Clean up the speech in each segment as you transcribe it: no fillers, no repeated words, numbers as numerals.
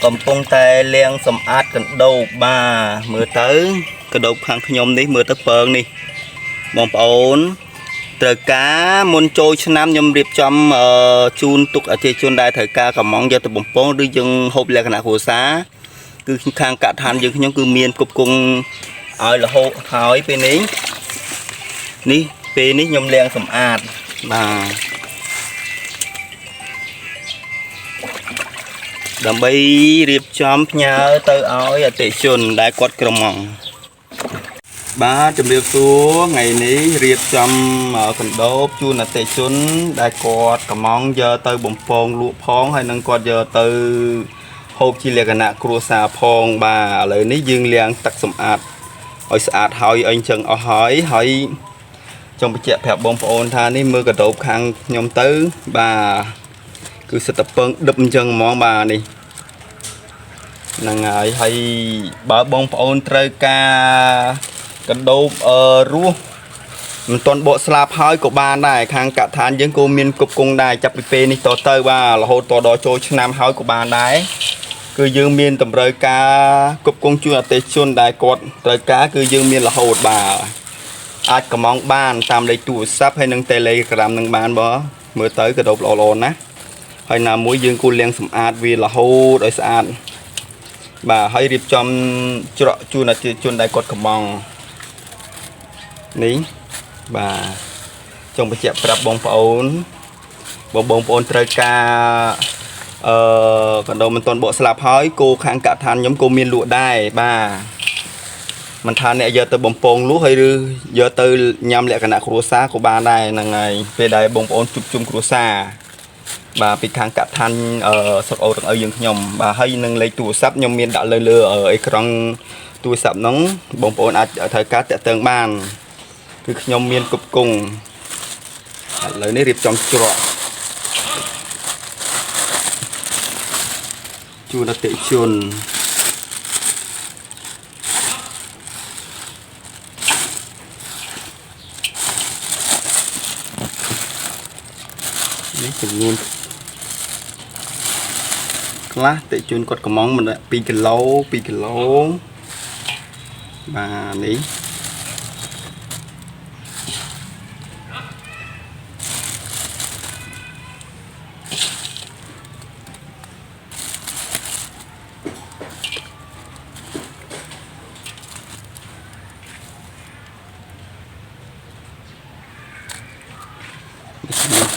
កំពុងតែលាងសម្អាតកណ្ដូបបាទមើលទៅកណ្ដូបខាងខ្ញុំនេះមើលទៅពងនេះបងប្អូនត្រូវការមុនចូលឆ្នាំខ្ញុំរៀបចំជូនទុកអតិថិជនដែលត្រូវការកំងយកទៅបំពងឬយើងហូបលក្ខណៈគ្រួសារគឺខាងកឋានយើងខ្ញុំគឺមានគ្រប់គង់ឲ្យរហូតហើយពេលនេះខ្ញុំលាងសម្អាតបាទដើម្បីរៀបចំផ្ញើទៅឲ្យអតិថិជនដែលគាត់ក្រមុំបាទជំរាបសួរថ្ងៃនេះរៀបចំកណ្ដូបជូនអតិថិជនដែលគាត់ក្រមុំយកទៅបំពងលក់ផងហើយនឹងគាត់យកទៅហូបជាលក្ខណៈគ្រួសារផងបាទឥឡូវនេះយើងលាងទឹកសម្អាតឲ្យស្អាតហើយអីចឹងអស់ហើយចង់បញ្ជាក់ប្រាប់បងប្អូនថានេះមើលកណ្ដូបខាងខ្ញុំទៅបាទគឺសិតតែពងដឹបអញ្ចឹងហ្មងបាទនេះហ្នឹងហើយបើបងប្អូនត្រូវការកណ្ដូបរស់មិនទាន់បកស្លាប់ហើយក៏បានដែរខាងកឋានយើងក៏មានគ្រប់គង់ដែរចាប់ពីពេលនេះតទៅបាទរហូតដល់ចូលឆ្នាំហើយក៏បានដែរគឺយើងមានតម្រូវការគ្រប់គង់ជួយអតិថិជនដែលគាត់ត្រូវការគឺយើងមានរហូតបាទអាចកំងបានតាមលេខទូរស័ព្ទហើយនិង Telegram នឹងបានបងមើលទៅកណ្ដូបល្អៗណាហើយណាមួយយើងគូលាងសម្អាតវារហូតឲ្យស្អាតបាទហើយរៀបចំច្រកជូនអតិថិជនដែលគាត់កំងនេះបាទចង់បញ្ជាក់ប្រាប់បងប្អូនបងប្អូនត្រូវការកណ្ដូបមិនទាន់បកស្លាប់ហើយគោខាងកឋានខ្ញុំក៏មានលក់ដែរបាទមិនថាអ្នកយកទៅបំពងលក់ហើយឬយកទៅញ៉ាំលក្ខណៈគ្រួសារក៏បានដែរហ្នឹងហើយពេលដែលបងប្អូនជួបជុំគ្រួសារបាទពីខាងកឋានស្រុកអូរទាំងអីយើងខ្ញុំបាទហើយនឹងលេខទូរស័ព្ទខ្ញុំមានដាក់លើអេក្រង់ទូរស័ព្ទហ្នឹងបងប្អូនអាចត្រូវការតាក់ទងបានគឺខ្ញុំមានគ្រប់គង់ឥឡូវនេះរៀបចំច្រកជូនអតិថិជននេះចំនួនខ្លះតិជនគាត់កំងមិន2គីឡូបាទនេះ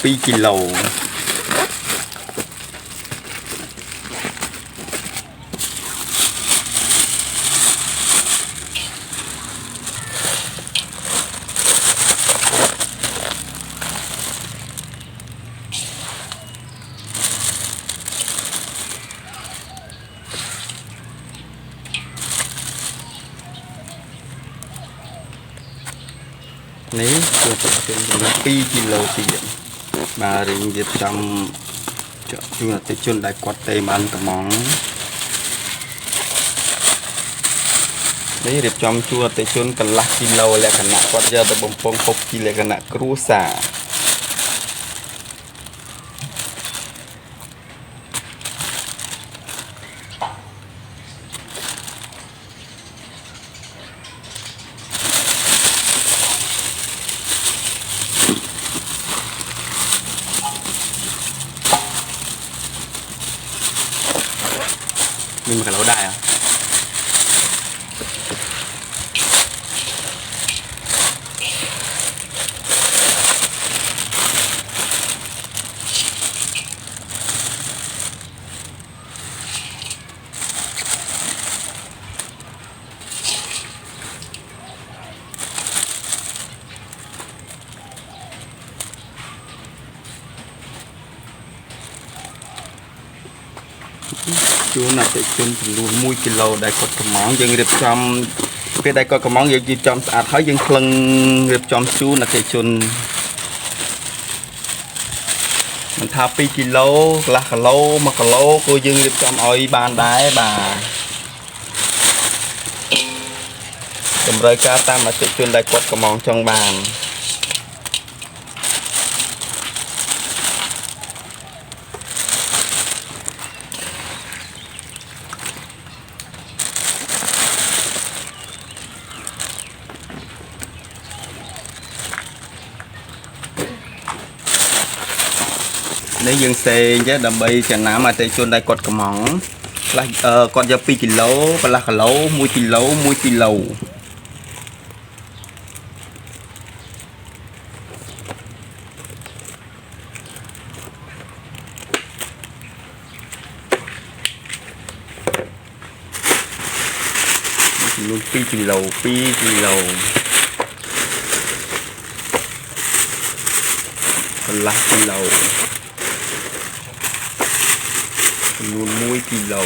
2គីឡូនេះគឺเป็น2គីឡូទៀតបាទរៀងរៀបចំជូនអតិថិជនដែលគាត់ទេបានកំងនេះរៀបចំជូនអតិថិជនកន្លះគីឡូលក្ខណៈគាត់យកទៅបំពងហូបជាលក្ខណៈគ្រួសារមាន1គីឡូដែរជូនអតិថិជនចំនួន1គីឡូដែលគាត់កំងយើងរៀបចំពេលដែលគាត់កំងយើងរៀបចំស្អាតហើយយើងក្លឹងរៀបចំជូនអតិថិជនមិនថា2គីឡូកន្លះគីឡូ1គីឡូក៏យើងរៀបចំឲ្យបានដែរបាទតម្រូវការតាមអតិថិជនដែលគាត់កំងចង់បាន អ នេះយើងសេចេះដើម្បីចំណាំអតិជនដែលគាត់កំងខ្លះគាត់យក2គីឡូកន្លះគីឡូ1គីឡូ1គីឡូ2គីឡូ2គីឡូកន្លះគីឡូចំនួន1គីឡូ